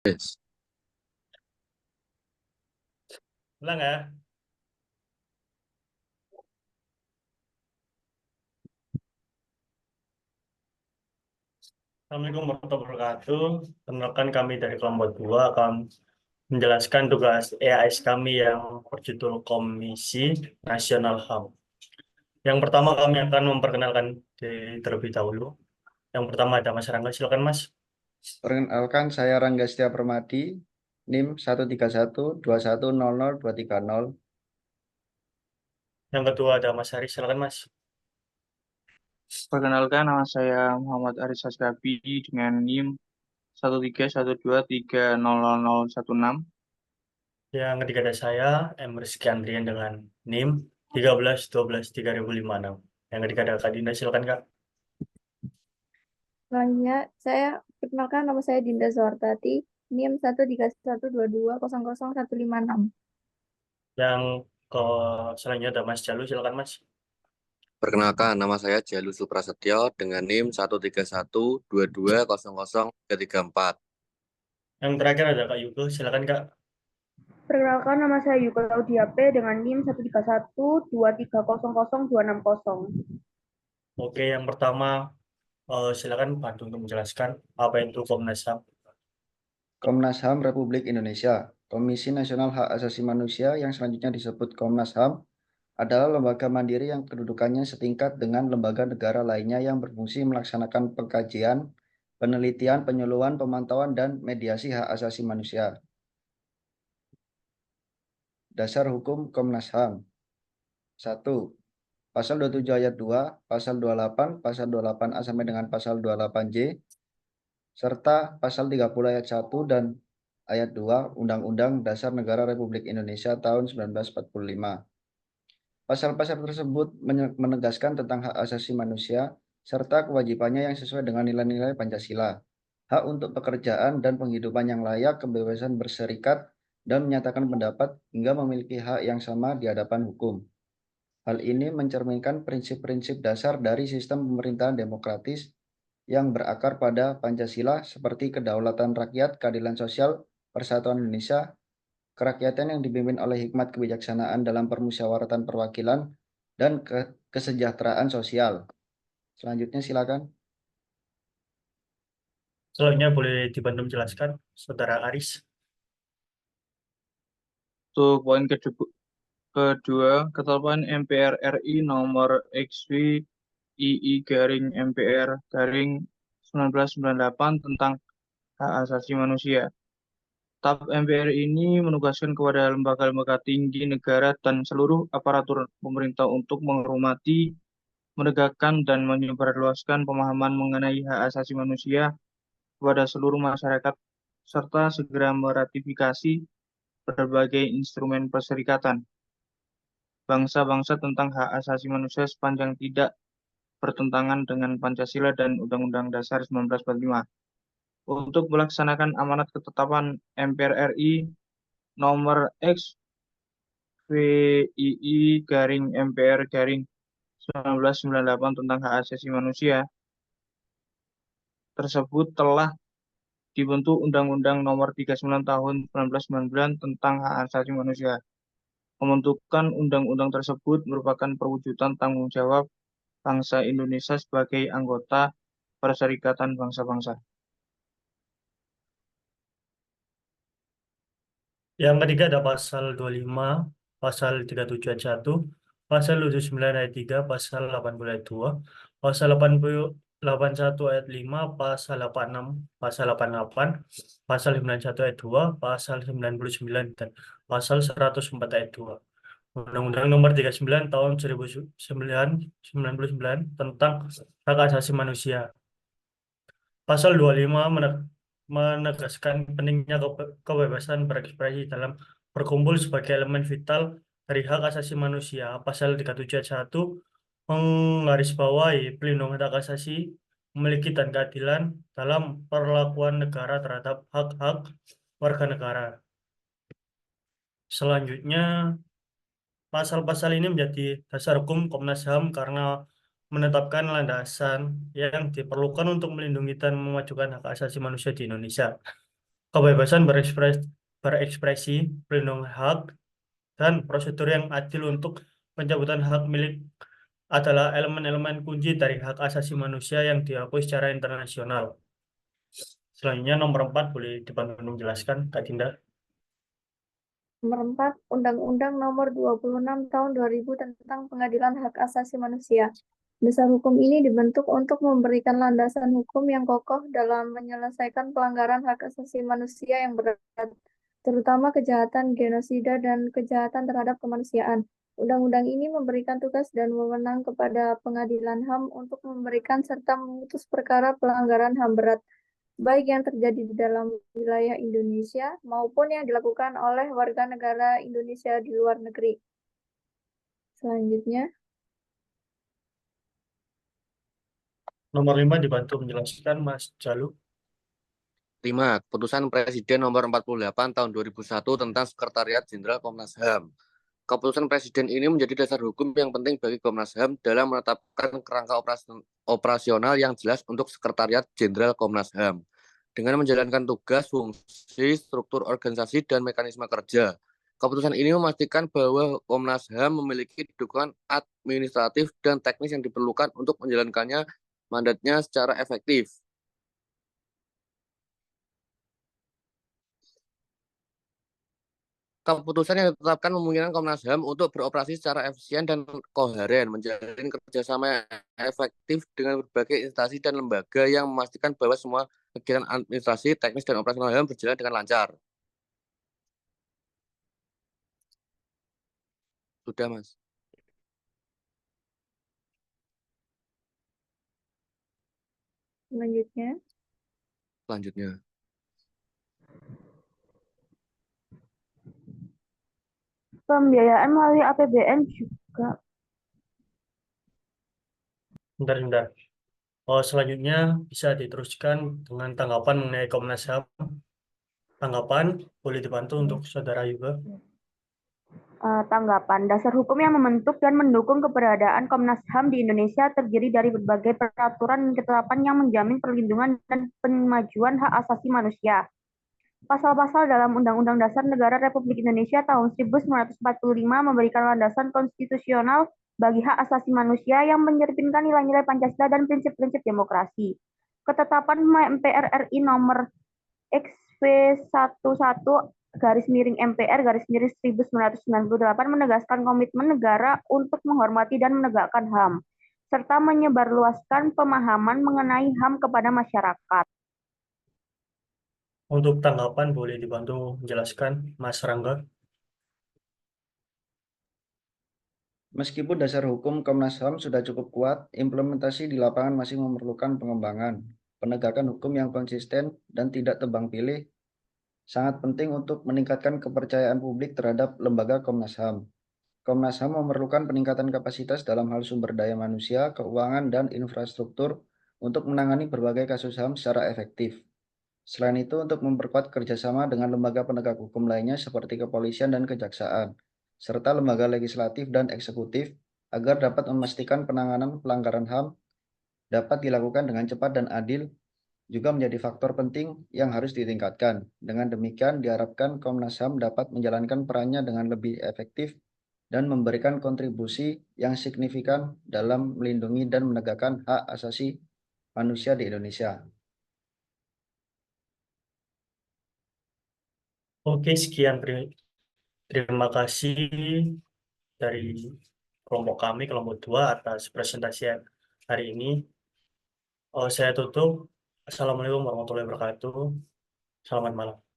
Yes. Ulang ya. Assalamualaikum warahmatullahi wabarakatuh. Perkenalkan kami dari kelompok 2 akan menjelaskan tugas EAS kami yang berjudul Komisi Nasional HAM. Yang pertama kami akan memperkenalkan terlebih dahulu. Yang pertama ada Mas Rangga, silakan Mas. Perkenalkan, saya Rangga Setia Permadi, NIM 13121002300. Yang kedua ada Mas Haris, silakan Mas. Perkenalkan, nama saya Muhammad Aris Asgabi dengan NIM 131230016. Yang ketiga ada saya, M. Rizky Andrian dengan NIM 13123056. Yang ketiga ada Kak Dinda, silakan Kak. Selanjutnya, saya perkenalkan nama saya Dinda Zawartati, NIM 13122000156. Yang ke selanjutnya ada Mas Jalu, silakan Mas. Perkenalkan, nama saya Jalu Suprasetyo dengan NIM 131220034. Yang terakhir ada Kak Yugo, silakan Kak. Perkenalkan, nama saya Yuka Laudia P dengan NIM 13123000260. Oke, yang pertama silakan Pandu untuk menjelaskan apa itu Komnas HAM. Komnas HAM Republik Indonesia, Komisi Nasional Hak Asasi Manusia yang selanjutnya disebut Komnas HAM, adalah lembaga mandiri yang kedudukannya setingkat dengan lembaga negara lainnya yang berfungsi melaksanakan pengkajian, penelitian, penyuluhan, pemantauan, dan mediasi hak asasi manusia. Dasar Hukum Komnas HAM. 1. Pasal 27 ayat 2, Pasal 28, Pasal 28A sampai dengan Pasal 28J, serta Pasal 30 ayat 1 dan ayat 2 Undang-Undang Dasar Negara Republik Indonesia tahun 1945. Pasal-pasal tersebut menegaskan tentang hak asasi manusia serta kewajibannya yang sesuai dengan nilai-nilai Pancasila, hak untuk pekerjaan dan penghidupan yang layak, kebebasan berserikat, dan menyatakan pendapat hingga memiliki hak yang sama di hadapan hukum. Hal ini mencerminkan prinsip-prinsip dasar dari sistem pemerintahan demokratis yang berakar pada Pancasila seperti kedaulatan rakyat, keadilan sosial, persatuan Indonesia, kerakyatan yang dipimpin oleh hikmat kebijaksanaan dalam permusyawaratan perwakilan, dan kesejahteraan sosial. Selanjutnya silakan. Selanjutnya boleh dibantu menjelaskan, Saudara Aris. Untuk poin kedua, ketetapan MPR RI nomor XV II garing MPR garing 1998 tentang hak asasi manusia. TAP MPR ini menugaskan kepada lembaga-lembaga tinggi negara dan seluruh aparatur pemerintah untuk menghormati, menegakkan, dan menyebarluaskan pemahaman mengenai hak asasi manusia kepada seluruh masyarakat, serta segera meratifikasi berbagai instrumen perserikatan bangsa-bangsa tentang hak asasi manusia sepanjang tidak bertentangan dengan Pancasila dan Undang-Undang Dasar 1945. Untuk melaksanakan amanat ketetapan MPR RI nomor XVII garing MPR garing 1998 tentang hak asasi manusia tersebut telah dibentuk Undang-Undang Nomor 39 Tahun 1999 tentang hak asasi manusia. Pembentukan undang-undang tersebut merupakan perwujudan tanggung jawab bangsa Indonesia sebagai anggota Perserikatan Bangsa-Bangsa. Yang ketiga ada pasal 25, pasal 37 ayat 1, pasal 79 ayat 3, pasal 80 ayat 2, pasal 81 ayat 5, pasal 86, pasal 88, pasal 91 ayat 2, pasal 99, dan pasal 104 ayat 2. Undang-Undang Nomor 39 Tahun 1999 tentang Hak Asasi Manusia. Pasal 25 menegaskan pentingnya kebebasan berekspresi dalam berkumpul sebagai elemen vital dari hak asasi manusia. Pasal 37 ayat 1 menggarisbawahi pelindungan hak asasi, memiliki dan keadilan dalam perlakuan negara terhadap hak-hak warga negara. Selanjutnya, pasal-pasal ini menjadi dasar hukum Komnas HAM karena menetapkan landasan yang diperlukan untuk melindungi dan memajukan hak asasi manusia di Indonesia. kebebasan berekspresi, perlindungan hak, dan prosedur yang adil untuk pencabutan hak milik adalah elemen-elemen kunci dari hak asasi manusia yang diakui secara internasional. Selanjutnya nomor 4 boleh dibantu menjelaskan, Kak Dinda. Nomor 4, Undang-Undang Nomor 26 Tahun 2000 tentang Pengadilan Hak Asasi Manusia. Dasar hukum ini dibentuk untuk memberikan landasan hukum yang kokoh dalam menyelesaikan pelanggaran hak asasi manusia yang berat, terutama kejahatan genosida dan kejahatan terhadap kemanusiaan. Undang-undang ini memberikan tugas dan wewenang kepada Pengadilan HAM untuk memberikan serta memutus perkara pelanggaran HAM berat, baik yang terjadi di dalam wilayah Indonesia maupun yang dilakukan oleh warga negara Indonesia di luar negeri. Selanjutnya, Nomor 5 dibantu menjelaskan, Mas Jalu. 5. Keputusan Presiden nomor 48 tahun 2001 tentang Sekretariat Jenderal Komnas HAM. Keputusan Presiden ini menjadi dasar hukum yang penting bagi Komnas HAM dalam menetapkan kerangka operasional yang jelas untuk Sekretariat Jenderal Komnas HAM dengan menjalankan tugas, fungsi, struktur organisasi, dan mekanisme kerja. Keputusan ini memastikan bahwa Komnas HAM memiliki dukungan administratif dan teknis yang diperlukan untuk menjalankannya mandatnya secara efektif. Keputusan yang ditetapkan memungkinkan Komnas HAM untuk beroperasi secara efisien dan koheren, menjalin kerjasama yang efektif dengan berbagai instansi dan lembaga yang memastikan bahwa semua kegiatan administrasi, teknis, dan operasional HAM berjalan dengan lancar. Sudah, Mas. selanjutnya. Pembiayaan melalui APBN juga. Bentar. Selanjutnya bisa diteruskan dengan tanggapan mengenai Komnas HAM. Tanggapan boleh dibantu untuk saudara juga. Tanggapan. Dasar hukum yang membentuk dan mendukung keberadaan Komnas HAM di Indonesia terdiri dari berbagai peraturan dan ketetapan yang menjamin perlindungan dan pemajuan hak asasi manusia. Pasal-pasal dalam Undang-Undang Dasar Negara Republik Indonesia tahun 1945 memberikan landasan konstitusional bagi hak asasi manusia yang mencerminkan nilai-nilai Pancasila dan prinsip-prinsip demokrasi. Ketetapan MPR RI nomor XV11-MPR-1998 menegaskan komitmen negara untuk menghormati dan menegakkan HAM, serta menyebarluaskan pemahaman mengenai HAM kepada masyarakat. Untuk tanggapan boleh dibantu menjelaskan, Mas Rangga. Meskipun dasar hukum Komnas HAM sudah cukup kuat, implementasi di lapangan masih memerlukan pengembangan. Penegakan hukum yang konsisten dan tidak tebang pilih sangat penting untuk meningkatkan kepercayaan publik terhadap lembaga Komnas HAM. Komnas HAM memerlukan peningkatan kapasitas dalam hal sumber daya manusia, keuangan, dan infrastruktur untuk menangani berbagai kasus HAM secara efektif. Selain itu, untuk memperkuat kerjasama dengan lembaga penegak hukum lainnya seperti kepolisian dan kejaksaan, serta lembaga legislatif dan eksekutif, agar dapat memastikan penanganan pelanggaran HAM dapat dilakukan dengan cepat dan adil, juga menjadi faktor penting yang harus ditingkatkan. Dengan demikian, diharapkan Komnas HAM dapat menjalankan perannya dengan lebih efektif dan memberikan kontribusi yang signifikan dalam melindungi dan menegakkan hak asasi manusia di Indonesia. Oke, sekian. Terima kasih dari kelompok kami, kelompok 2, atas presentasi hari ini. Saya tutup. Assalamualaikum warahmatullahi wabarakatuh. Selamat malam.